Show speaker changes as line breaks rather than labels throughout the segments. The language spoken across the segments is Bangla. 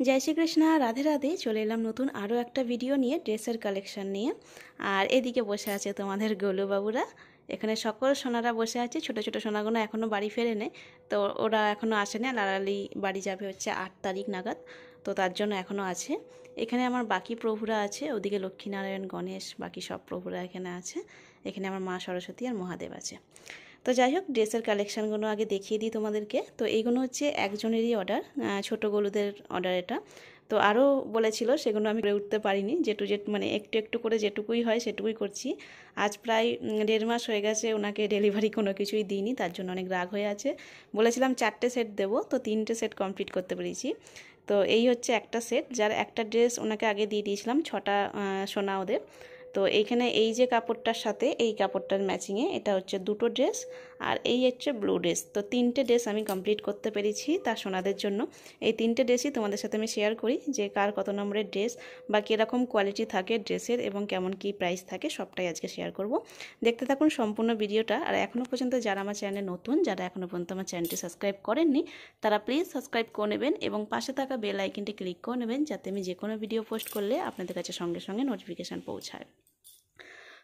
जय श्री कृष्णा राधे राधे चले एलाम नतून आरो एकटा भिडियो निये ड्रेसर कालेक्शन निये। और एदिके बसे आछे तोमादेर गोलू बाबुरा। एखाने सकल सोनारा बसे आछे, छोटो छोटो सोनागुलो एखोनो बाड़ी फेरेने, तो ओरा एखोनो आसेनि। लालाली बाड़ी जाबे होच्छे 8 तारिख नागाद, तो तार जोन्नो एखोनो आछे। एखाने आमार बाकी प्रभुरा आछे, ओदिके लक्ष्मीनारायण गणेश बाकी सब प्रभुरा एखाने आछे। एखाने आमार मा सरस्वती और महादेव आछे। तो যাই হোক ড্রেসের কালেকশনগুলো আগে দেখিয়ে দিই তোমাদেরকে। তো এইগুলো হচ্ছে একজনেরই অর্ডার, ছোট গলুদের অর্ডার এটা। তো আরও বলেছিল, সেগুলো আমি করে উঠতে পারিনি। যেটু মানে একটু একটু করে যেটুকুই হয় সেটুকুই করছি। আজ প্রায় 1.5 মাস হয়ে গেছে ওনাকে ডেলিভারি কোনো কিছুই দিইনি, তার জন্য অনেক রাগ হয়ে আছে। বলেছিলাম 4টে সেট দেবো, তো 3টে সেট কমপ্লিট করতে পেরেছি। তো এই হচ্ছে একটা সেট, যার একটা ড্রেস ওনাকে আগে দিয়ে দিয়েছিলাম, 6টা সোনা ওদের। তো এইখানে এই যে কাপড়টার সাথে এই কাপড়টার ম্যাচিংয়ে এটা হচ্ছে দুটো ড্রেস, আর এই হচ্ছে ব্লু ড্রেস। তো 3টে ড্রেস আমি কমপ্লিট করতে পেরেছি তার সোনাদের জন্য। এই 3টে ড্রেসই তোমাদের সাথে আমি শেয়ার করি, যে কার কত নম্বরের ড্রেস বা কীরকম কোয়ালিটি থাকে ড্রেসের এবং কেমন কী প্রাইস থাকে, সবটাই আজকে শেয়ার করব। দেখতে থাকুন সম্পূর্ণ ভিডিওটা। আর এখনও পর্যন্ত যারা আমার চ্যানেলে নতুন, যারা এখনও পর্যন্ত আমার চ্যানেলটি সাবস্ক্রাইব করেননি, তারা প্লিজ সাবস্ক্রাইব করে নেবেন এবং পাশে থাকা বেল আইকনটি ক্লিক করে নেবেন, যাতে আমি যে কোনো ভিডিও পোস্ট করলে আপনাদের কাছে সঙ্গে সঙ্গে নোটিফিকেশান পৌঁছায়।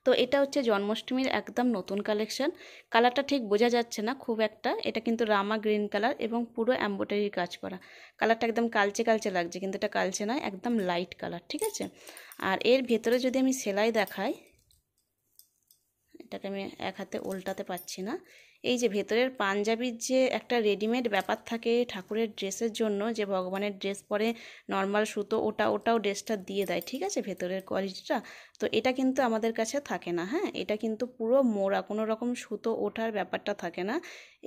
তো এটা হচ্ছে জন্মাষ্টমীর একদম নতুন কালেকশন। কালারটা ঠিক বোঝা যাচ্ছে না খুব একটা, এটা কিন্তু রামা গ্রিন কালার এবং পুরো এমব্রয়ডারি কাজ করা। কালারটা একদম কালচে কালচে লাগছে, কিন্তু এটা কালচে নয়, একদম লাইট কালার, ঠিক আছে। আর এর ভেতরে যদি আমি সেলাই দেখাই, এটাকে আমি এক হাতে উল্টাতে পারছি না। এই যে ভেতরের পাঞ্জাবির যে একটা রেডিমেড ব্যাপার থাকে ঠাকুরের ড্রেসের জন্য, যে ভগবানের ড্রেস পরে নর্মাল সুতো, ওটাও ড্রেসটা দিয়ে দেয়, ঠিক আছে, ভেতরের কোয়ালিটিটা। তো এটা কিন্তু আমাদের কাছে থাকে না। হ্যাঁ, এটা কিন্তু পুরো মোড়া, কোনো রকম সুতো ওঠার ব্যাপারটা থাকে না।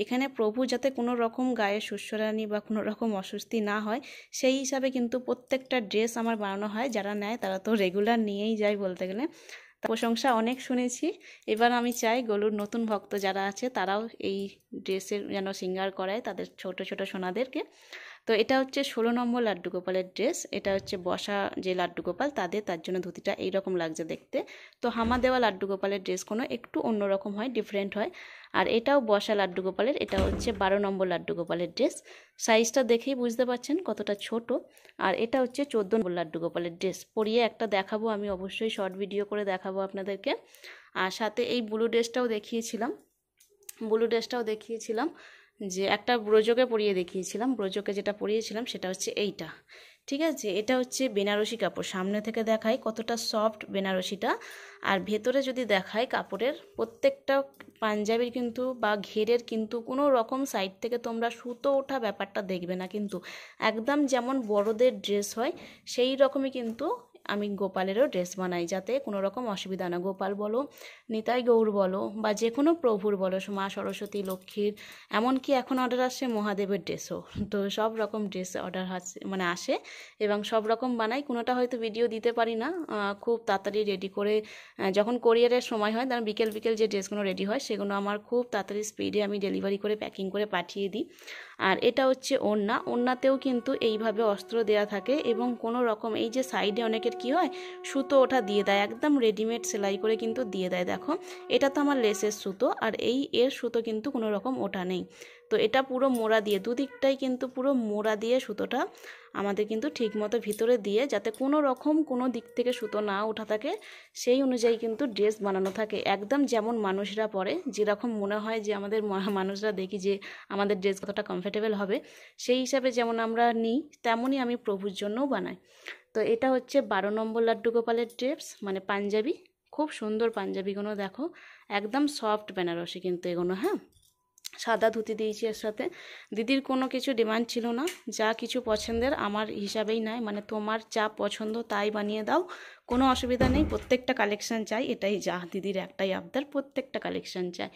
এখানে প্রভু যাতে কোনো রকম গায়ে সুস্বরানি বা কোনো রকম অস্বস্তি না হয়, সেই হিসাবে কিন্তু প্রত্যেকটা ড্রেস আমার বানানো হয়। যারা নেয় তারা তো রেগুলার নিয়েই যায় বলতে গেলে। প্রশংসা অনেক শুনেছি। এবার আমি চাই গলুর নতুন ভক্ত যারা আছে তারাও এই ড্রেসের যেন সিঙ্গার করায় তাদের ছোট ছোট সোনাদেরকে। তো এটা হচ্ছে 16 নম্বর লাড্ডু গোপালের ড্রেস। এটা হচ্ছে বসা যে লাড্ডু গোপাল তার জন্য ধুতিটা এইরকম লাগছে দেখতে। তো হামা দেওয়া লাড্ডু গোপালের ড্রেস কোনো একটু অন্যরকম হয়, ডিফারেন্ট হয়। আর এটাও বসা লাড্ডু গোপালের, এটা হচ্ছে 12 নম্বর লাড্ডু গোপালের ড্রেস। সাইজটা দেখেই বুঝতে পারছেন কতটা ছোট। আর এটা হচ্ছে 14 নম্বর লাড্ডু গোপালের ড্রেস। পরিয়ে একটা দেখাবো আমি, অবশ্যই শর্ট ভিডিও করে দেখাবো আপনাদেরকে। আর সাথে এই ব্লু ড্রেসটাও দেখিয়েছিলাম, যে একটা ব্রজকে পরিয়ে দেখিয়েছিলাম। ব্রজকে যেটা পরিয়েছিলাম সেটা হচ্ছে এইটা, ঠিক আছে। এটা হচ্ছে বেনারসি কাপড়, সামনে থেকে দেখাই কতটা সফট বেনারসিটা। আর ভেতরে যদি দেখাই কাপড়ের প্রত্যেকটা পাঞ্জাবির কিন্তু বা ঘেরের কিন্তু কোনো রকম সাইড থেকে তোমরা সুতো ওঠা ব্যাপারটা দেখবে না, কিন্তু একদম যেমন বড়দের ড্রেস হয় সেই রকমই কিন্তু আমি গোপালেরও ড্রেস বানাই, যাতে কোনো রকম অসুবিধা না। গোপাল বলো, নিতাই গৌর বলো, বা যে কোনো প্রভুর বলো, মা সরস্বতী, লক্ষ্মীর, এমনকি এখন অর্ডার আসে মহাদেবের ড্রেসও। তো সব রকম ড্রেস অর্ডার আসে এবং সব রকম বানাই। কোনোটা হয়তো ভিডিও দিতে পারি না, খুব তাড়াতাড়ি রেডি করে যখন কোরিয়ারের সময় হয়, তখন বিকেল যে ড্রেসগুলো রেডি হয় সেগুলো আমার খুব তাড়াতাড়ি স্পিডে আমি ডেলিভারি করে প্যাকিং করে পাঠিয়ে দিই। আর এটা হচ্ছে ওড়নাতেও কিন্তু এইভাবে অস্ত্র দেওয়া থাকে এবং কোনো রকম এই যে সাইডে অনেকের কি হয় সুতো ওঠা দিয়ে দেয়, একদম রেডিমেড সেলাই করে কিন্তু দিয়ে দেয়। দেখো, এটা তো আমার লেসের সুতো, আর এর সুতো কিন্তু কোনো রকম ওঠা নেই। তো এটা পুরো মোড়া দিয়ে, দুদিকটাই কিন্তু পুরো মোড়া দিয়ে সুতোটা আমাদের কিন্তু ঠিক মতো ভিতরে দিয়ে, যাতে কোনো রকম কোনো দিক থেকে সুতো না ওঠা থাকে, সেই অনুযায়ী কিন্তু ড্রেস বানানো থাকে। একদম যেমন মানুষরা পরে, যেরকম মনে হয় যে আমাদের মানুষরা দেখি যে আমাদের ড্রেস কতটা কমফোর্টেবল হবে, সেই হিসাবে যেমন আমরা নিই, তেমনই আমি প্রভুর জন্যও বানাই। তো এটা হচ্ছে 12 নম্বর লাড্ডু গোপালের ড্রেস, মানে পাঞ্জাবি। খুব সুন্দর পাঞ্জাবিগুলো দেখো, একদম সফট বেনারসি কিন্তু এগুলো। হ্যাঁ, সাদা ধুতি দিয়েছি এর সাথে। দিদির কোনো কিছু ডিমান্ড ছিল না, যা কিছু পছন্দের আমার হিসাবেই নাই, মানে তোমার যা পছন্দ তাই বানিয়ে দাও, কোনো অসুবিধা নেই, প্রত্যেকটা কালেকশান চাই, এটাই যা দিদির একটাই আবদার, প্রত্যেকটা কালেকশান চাই।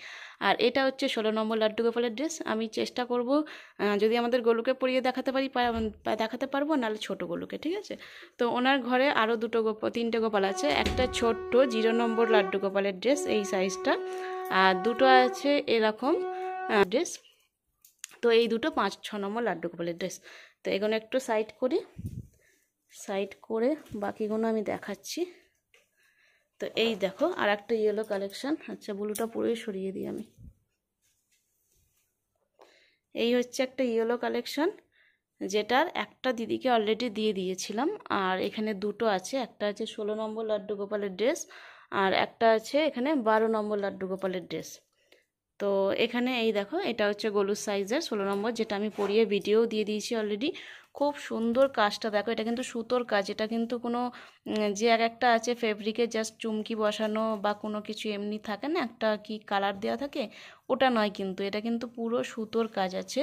আর এটা হচ্ছে 16 নম্বর লাড্ডু গোপালের ড্রেস। আমি চেষ্টা করব যদি আমাদের গোলুকে পরিয়ে দেখাতে পারবো, নাহলে ছোটো গোলুকে, ঠিক আছে। তো ওনার ঘরে আরও 3টে গোপাল আছে। একটা ছোট্ট 0 নম্বর লাড্ডু গোপালের ড্রেস, এই সাইজটা, আর দুটো আছে এরকম ড্রেস। তো এই দুটো 5-6 নম্বর লাড্ডু গোপালের ড্রেস। তো এগুলো একটু সাইড করে বাকিগুলো আমি দেখাচ্ছি। তো এই দেখো আর একটা ইয়েলো কালেকশন। আচ্ছা, ব্লুটা পুরোই সরিয়ে দিই আমি। এই হচ্ছে একটা ইয়েলো কালেকশন, যেটার একটা দিদিকে অলরেডি দিয়ে দিয়েছিলাম, আর এখানে দুটো আছে, একটা আছে 16 নম্বর লাড্ডু গোপালের ড্রেস, আর একটা আছে এখানে 12 নম্বর লাড্ডু গোপালের ড্রেস। তো এখানে এই দেখো, এটা হচ্ছে গলুর সাইজের 16 নম্বর, যেটা আমি পরিয়ে ভিডিও দিয়ে দিয়েছি অলরেডি। খুব সুন্দর কাজটা দেখো, এটা কিন্তু সুতোর কাজ, এটা কিন্তু কোনো যে এক একটা আছে ফেব্রিকে জাস্ট চুমকি বসানো বা কোনো কিছু এমনি থাকে না একটা কি কালার দেওয়া থাকে, ওটা নয় কিন্তু, এটা কিন্তু পুরো সুতোর কাজ আছে।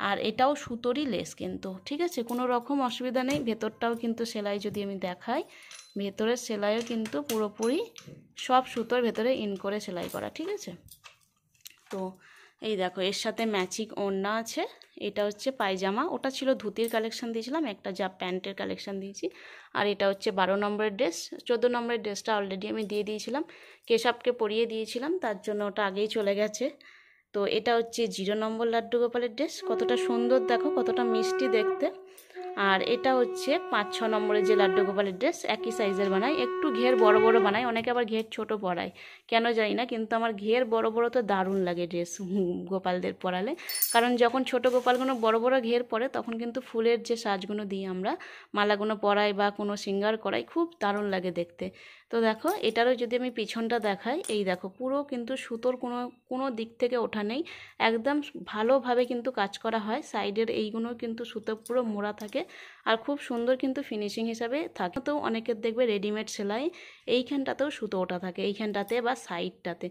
আর এটাও সুতোরই লেস কিন্তু, ঠিক আছে, কোনো রকম অসুবিধা নেই। ভেতরটাও কিন্তু সেলাই যদি আমি দেখাই, ভেতরের সেলাইও কিন্তু পুরোপুরি সব সুতোর ভেতরে ইন করে সেলাই করা, ঠিক আছে। তো এই দেখো, এর সাথে ম্যাচিং ওড়না আছে। এটা হচ্ছে পায়জামা, ওটা ছিল ধুতির কালেকশন দিয়েছিলাম, একটা যা প্যান্টের কালেকশন দিয়েছি। আর এটা হচ্ছে 12 নম্বরের ড্রেস। 14 নম্বরের ড্রেসটা অলরেডি আমি দিয়ে দিয়েছিলাম, কেশবকে পরিয়ে দিয়েছিলাম, তার জন্য ওটা আগেই চলে গেছে। তো এটা হচ্ছে 0 নম্বর লাড্ডু গোপালের ড্রেস, কতটা সুন্দর দেখো, কতটা মিষ্টি দেখতে। আর এটা হচ্ছে 5-6 নম্বরের যে লাড্ডু গোপালের ড্রেস, একই সাইজের বানাই, একটু ঘের বড় বড় বানাই, অনেকে আবার ঘের ছোট পরায়, কেন জানি না, কিন্তু আমার ঘের বড় বড় তো দারুণ লাগে ড্রেস গোপালদের পরালে। কারণ যখন ছোট গোপালগুলো বড় বড় ঘের পরে, তখন কিন্তু ফুলের যে সাজগুলো দিই আমরা, মালাগুলো পরাই বা কোনো সিঙ্গার করাই, খুব দারুণ লাগে দেখতে। তো দেখো, এটারও যদি আমি পিছনটা দেখাই, এই দেখো পুরো কিন্তু সুতোর কোনো কোনো দিক থেকে ওঠা নেই, একদম ভালোভাবে কিন্তু কাজ করা হয়। সাইডের এইগুলো কিন্তু সুতো পুরো মোড়া থাকে, আর খুব সুন্দর কিন্তু ফিনিশিং হিসাবে থাকে। তো অনেকের দেখবে রেডিমেড সেলাই এইখানটাতেও সুতো ওঠা থাকে, এইখানটাতে বা সাইডটাতে,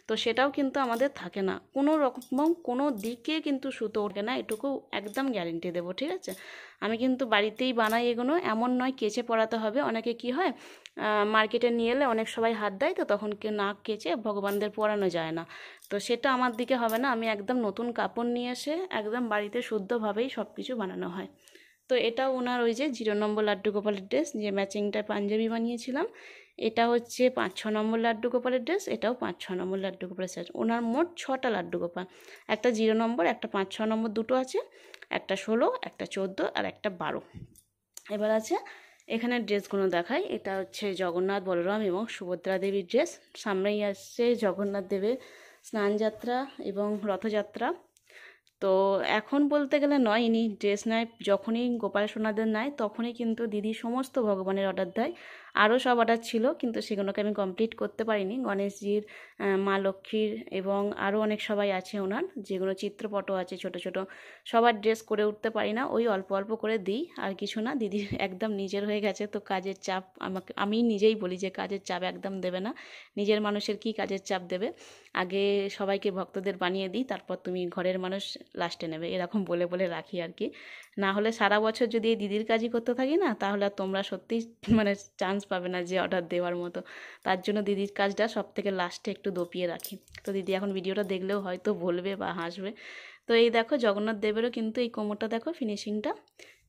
তো সেটাও কিন্তু আমাদের থাকে না, কোনো রকম কোনো দিকে কিন্তু সুতো ওঠে না, এটুকু একদম গ্যারেন্টি দেবো, ঠিক আছে। আমি কিন্তু বাড়িতেই বানাই এগুলো, এমন নয় কেচে পরাতে হবে। অনেকে কি হয়, মার্কেটে নিয়ে এলে অনেক সবাই হাত দেয়, তো তখন না কেচে ভগবানদের পরানো যায় না, তো সেটা আমার দিকে হবে না। আমি একদম নতুন কাপড় নিয়ে এসে একদম বাড়িতে শুদ্ধভাবেই সব কিছু বানানো হয়। তো এটাও ওনার ওই যে 0 নম্বর লাড্ডু গোপালের ড্রেস, যে ম্যাচিংটা পাঞ্জাবি বানিয়েছিলাম, এটা হচ্ছে 5-6 নম্বর লাড্ডু গোপালের ড্রেস, এটাও 5-6 নম্বর লাড্ডু গোপালের ড্রেস। ওনার মোট 6টা লাড্ডু গোপাল, একটা 0 নম্বর, একটা 5-6 নম্বর দুটো আছে, একটা 16, একটা 14, আর একটা 12। এবার আছে এখানে ড্রেসগুলো দেখাই। এটা হচ্ছে জগন্নাথ, বলরাম এবং সুভদ্রা দেবীর ড্রেস। সামনেই আসছে জগন্নাথ দেবের স্নানযাত্রা এবং রথযাত্রা। তো এখন বলতে গেলে নয়, ইনি ড্রেস নেয় যখনই গোপাল সোনাদের নেয়, তখনই কিন্তু দিদি সমস্ত ভগবানের অর্ডার দেয়। আরও সব অর্ডার ছিল, কিন্তু সেগুলোকে আমি কমপ্লিট করতে পারিনি। গণেশজির, মা লক্ষ্মীর এবং আরও অনেক সবাই আছে ওনার, যেগুলো চিত্রপটও আছে ছোট ছোট, সবার ড্রেস করে উঠতে পারি না, ওই অল্প অল্প করে দিই, আর কিছু না। দিদির একদম নিজের হয়ে গেছে, তো কাজের চাপ আমি নিজেই বলি যে কাজের চাপ একদম দেবে না, নিজের মানুষের কি কাজের চাপ দেবে, আগে সবাইকে ভক্তদের বানিয়ে দিই, তারপর তুমি ঘরের মানুষ লাস্টে নেবে, এরকম বলে বলে রাখি আর কি। না হলে সারা বছর যদি এই দিদির কাজই করতে থাকি না, তাহলে আর তোমরা সত্যিই মানে চান্স পাবে না যে অর্ডার দেওয়ার মতো। তার জন্য দিদির কাজটা সব থেকে লাস্টে একটু দপিয়ে রাখি। তো দিদি এখন ভিডিওটা দেখলেও হয়তো বলবে বা হাসবে। তো এই দেখো, জগন্নাথ দেবেরও কিন্তু এই কোমরটা দেখো ফিনিশিংটা,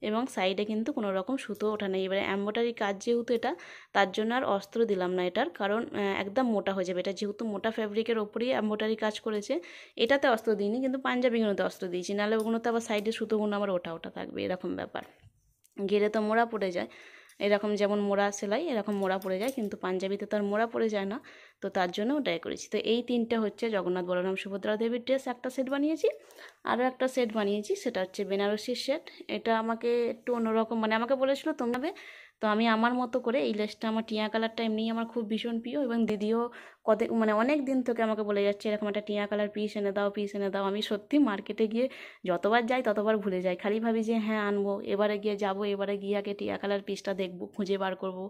এবং সাইডে কিন্তু কোনো রকম সুতো ওঠা নেই। এবারে এমব্রয়ডারি কাজ যেহেতু এটা, তার জন্য আর অস্ত্র দিলাম না এটার, কারণ একদম মোটা হয়ে যাবে। এটা যেহেতু মোটা ফ্যাব্রিকের ওপরেই এমব্রয়ডারি কাজ করেছে, এটাতে অস্ত্র দিইনি, কিন্তু পাঞ্জাবিগুলোতে অস্ত্র দিয়েছি, নাহলে ওগুলোতে আবার সাইডে সুতোগুলো আমার ওঠা ওঠা থাকবে, এরকম ব্যাপার। ঘেরে তো মোড়া পড়ে যায়, এরকম যেমন মোড়া সেলাই এরকম মোড়া পড়ে যায়, কিন্তু পাঞ্জাবিতে তো আর মোড়া পড়ে যায় না, তো তার জন্য ওটাই করেছি। তো এই তিনটে হচ্ছে জগন্নাথ, বলরাম, সুভদ্রা দেবীর ড্রেস, একটা সেট বানিয়েছি। আরও একটা সেট বানিয়েছি, সেটা হচ্ছে বেনারসির সেট। এটা আমাকে একটু অন্যরকম, মানে আমাকে বলেছিল তোমরা, তো আমি আমার মতো করে, এই লেসটা আমার টিয়া কালারটা এমনিই আমার খুব ভীষণ প্রিয়, এবং দিদিও মানে অনেক দিন থেকে আমাকে বলে যাচ্ছে এরকম একটা টিয়া কালার পিস এনে দাও, পিস এনে দাও। আমি সত্যি মার্কেটে গিয়ে যতবার যাই ততবার ভুলে যাই, খালি ভাবি যে হ্যাঁ আনবো, এবারে গিয়ে যাবো, এবারে গিয়ে আগে টিয়া কালার পিসটা দেখবো, খুঁজে বার করবো,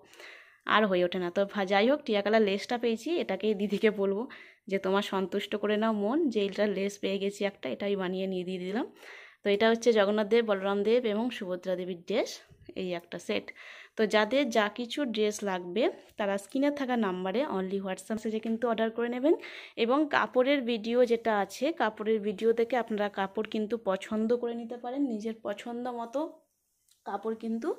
আর হয়ে ওঠে না। তো যাই হোক, টিয়া কালার লেসটা পেয়েছি, এটাকে দিদিকে বলবো যে তোমার সন্তুষ্ট করে নাও মন, যে এইটার লেস পেয়ে গেছি একটা, এটাই বানিয়ে নিয়ে দিয়ে দিলাম। তো এটা হচ্ছে জগন্নাথ দেব, বলরাম দেব এবং সুভদ্রা দেবীর ড্রেস, এই একটা সেট। তো যাদের যা কিছু ড্রেস লাগবে, তারা স্ক্রিনে থাকা নাম্বারে অনলি হোয়াটসঅ্যাপ মেসেজে কিন্তু অর্ডার করে নেবেন। এবং কাপড়ের ভিডিও যেটা আছে, কাপড়ের ভিডিও থেকে আপনারা কাপড় কিন্তু পছন্দ করে নিতে পারেন, নিজের পছন্দ মতো কাপড় কিন্তু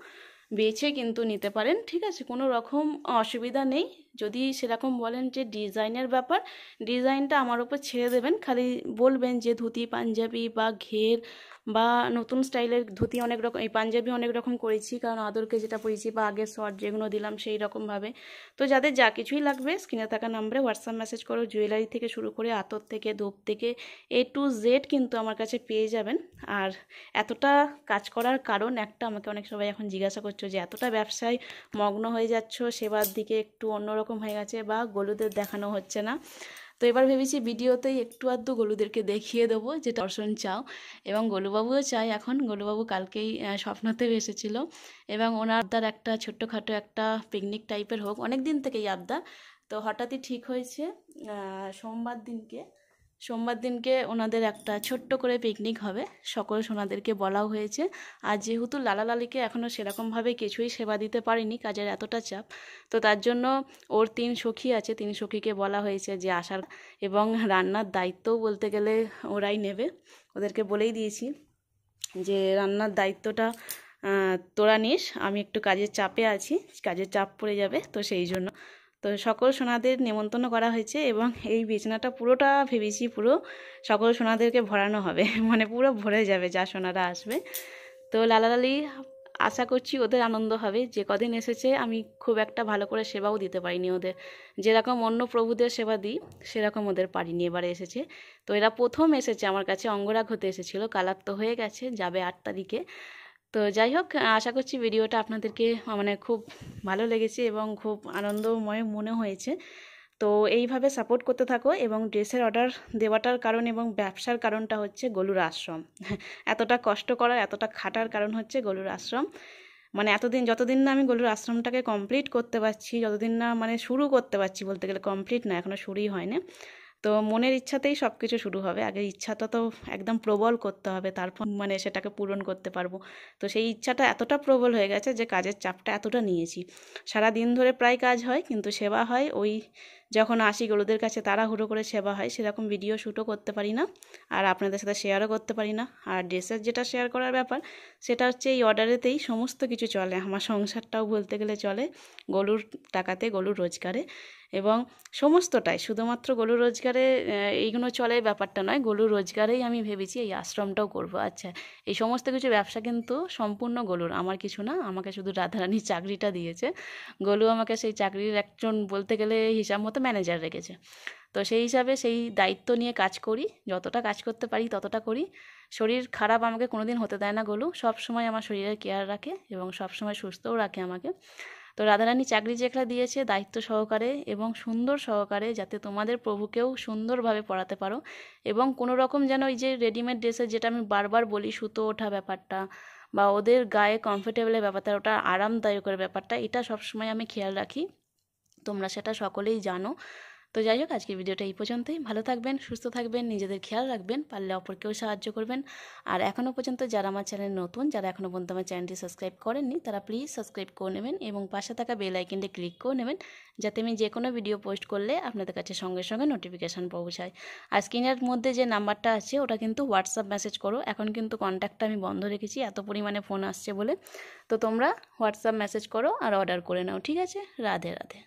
বেছে কিন্তু নিতে পারেন, ঠিক আছে, কোনো রকম অসুবিধা নেই। যদি সেরকম বলেন যে ডিজাইনের ব্যাপার, ডিজাইনটা আমার ওপর ছেড়ে দেবেন, খালি বলবেন যে ধুতি পাঞ্জাবি বা ঘের বা নতুন স্টাইলের ধুতি অনেক রকম, এই পাঞ্জাবি অনেক রকম করেছি, কারণ আদরকে যেটা পরেছি বা আগের শর্ট যেগুলো দিলাম সেই রকমভাবে। তো যাদের যা কিছুই লাগবে স্ক্রিনে থাকা নাম্বারে হোয়াটসঅ্যাপ মেসেজ করো। জুয়েলারি থেকে শুরু করে আতর থেকে ধূপ থেকে A to Z কিন্তু আমার কাছে পেয়ে যাবেন। আর এতটা কাজ করার কারণ একটা, আমাকে অনেক সবাই এখন জিজ্ঞাসা করছো যে এতটা ব্যবসায় মগ্ন হয়ে যাচ্ছ, সেবার দিকে একটু অন্যরকম হয়ে গেছে বা গলুদের দেখানো হচ্ছে না। তো এবার ভেবেছি ভিডিওতেই একটু আধটু গলুদেরকে দেখিয়ে দেবো, যেটা দর্শন চাও। এবং গলুবাবুও চাই। এখন গলুবাবু কালকেই স্বপ্নতেও এসেছিলো এবং ওনার আবদার একটা ছোট্টখাটো একটা পিকনিক টাইপের হোক, অনেক দিন থেকেই আবদার। তো হঠাৎই ঠিক হয়েছে সোমবার দিনকে ওনাদের একটা ছোট্ট করে পিকনিক হবে, সকল সোনাদেরকে বলাও হয়েছে। আর যেহেতু লালা লালিকে এখনও সেরকমভাবে কিছুই সেবা দিতে পারিনি, কাজের এতটা চাপ, তো তার জন্য ওর 3 সখী আছে, 3 সখীকে বলা হয়েছে যে আসার, এবং রান্নার দায়িত্বও বলতে গেলে ওরাই নেবে। ওদেরকে বলেই দিয়েছি যে রান্নার দায়িত্বটা তোরা নিস, আমি একটু কাজের চাপে আছি, কাজের চাপ পড়ে যাবে, তো সেই জন্য। তো সকল সোনাদের নেমন্তন্ন করা হয়েছে এবং এই বিছানাটা পুরোটা ভেবেছি পুরো সকল সোনাদেরকে ভরানো হবে, মানে পুরো ভরে যাবে যা সোনারা আসবে। তো লালালালি আশা করছি ওদের আনন্দ হবে। যে কদিন এসেছে আমি খুব একটা ভালো করে সেবাও দিতে পারিনি ওদের, যেরকম অন্য প্রভুদের সেবা দিই সেরকম ওদের পারিনি, এবারে এসেছে। তো এরা প্রথম এসেছে আমার কাছে, অঙ্গরাগ হতে এসেছিলো, কালার তো হয়ে গেছে, যাবে 8 তারিখে। তো যাই হোক, আশা করছি ভিডিওটা আপনাদেরকে মানে খুব ভালো লেগেছে এবং খুব আনন্দময় মনে হয়েছে। তো এইভাবে সাপোর্ট করতে থাকো। এবং ড্রেসের অর্ডার দেওয়াটার কারণ এবং ব্যবসার কারণটা হচ্ছে গলুর আশ্রম। এতটা কষ্ট করার, এতটা খাটার কারণ হচ্ছে গলুর আশ্রম। মানে যতদিন না আমি গলুর আশ্রমটাকে কমপ্লিট করতে পারছি, যতদিন না মানে শুরু করতে পারছি, বলতে গেলে কমপ্লিট না, এখনও শুরুই হয় না। তো মনের ইচ্ছাতেই সব কিছু শুরু হবে, আগে ইচ্ছাটা তো একদম প্রবল করতে হবে, তারপর মানে সেটাকে পূরণ করতে পারবো। তো সেই ইচ্ছাটা এতটা প্রবল হয়ে গেছে যে কাজের চাপটা এতটা নিয়েছি। সারা দিন ধরে প্রায় কাজ হয়, কিন্তু সেবা হয় ওই যখন আসি গরুদের কাছে তাড়াহুড়ো করে সেবা হয়, সেরকম ভিডিও শ্যুটও করতে পারি না আর আপনাদের সাথে শেয়ারও করতে পারি না। আর ড্রেসের যেটা শেয়ার করার ব্যাপার, সেটা হচ্ছে এই অর্ডারেতেই সমস্ত কিছু চলে, আমার সংসারটাও বলতে গেলে চলে গরুর টাকাতে, গরুর রোজগারে। এবং সমস্তটাই শুধুমাত্র গরুর রোজগারে এইগুলো চলে ব্যাপারটা নয়, গরুর রোজগারেই আমি ভেবেছি এই আশ্রমটাও করব। আচ্ছা, এই সমস্ত কিছু ব্যবসা কিন্তু সম্পূর্ণ গরুর, আমার কিছু না, আমাকে শুধু রাধারানী চাকরিটা দিয়েছে। গলু আমাকে সেই চাকরির একজন বলতে গেলে হিসাব মতো ম্যানেজার রেখেছে। তো সেই হিসাবে সেই দায়িত্ব নিয়ে কাজ করি, যতটা কাজ করতে পারি ততটা করি। শরীর খারাপ আমাকে কোনোদিন হতে দেয় না গলু, সব সময় আমার শরীরের কেয়ার রাখে এবং সব সময় সুস্থও রাখে আমাকে। তো রাধারানী চাকরি যেখানে দিয়েছে দায়িত্ব সহকারে এবং সুন্দর সহকারে, যাতে তোমাদের প্রভুকেও সুন্দরভাবে পড়াতে পারো। এবং কোনো রকম যেন ওই যে রেডিমেড ড্রেসের, যেটা আমি বারবার বলি, সুতো ওঠা ব্যাপারটা বা ওদের গায়ে কমফোর্টেবলের ব্যাপারটা, ওটা আরামদায়কের ব্যাপারটা, এটা সবসময় আমি খেয়াল রাখি, তোমরা সেটা সকলেই জানো। তো যাই হোক, আজকের ভিডিওটা এই পর্যন্তই। ভালো থাকবেন, সুস্থ থাকবেন, নিজেদের খেয়াল রাখবেন, পারলে অপরকেও সাহায্য করবেন। আর এখনও পর্যন্ত যারা আমার চ্যানেল নতুন, যারা এখনও পর্যন্ত আমার চ্যানেলটি সাবস্ক্রাইব করেননি, তারা প্লিজ সাবস্ক্রাইব করে নেবেন এবং পাশে থাকা বেল আইকনটি ক্লিক করে নেবেন, যাতে আমি যে কোনো ভিডিও পোস্ট করলে আপনাদের কাছে সঙ্গে সঙ্গে নোটিফিকেশান পৌঁছায়। আর স্ক্রিনের মধ্যে যে নাম্বারটা আছে ওটা কিন্তু হোয়াটসঅ্যাপ মেসেজ করো, এখন কিন্তু কন্ট্যাক্টটা আমি বন্ধ রেখেছি এত পরিমাণে ফোন আসছে বলে। তো তোমরা হোয়াটসঅ্যাপ মেসেজ করো আর অর্ডার করে নাও, ঠিক আছে? রাধে রাধে।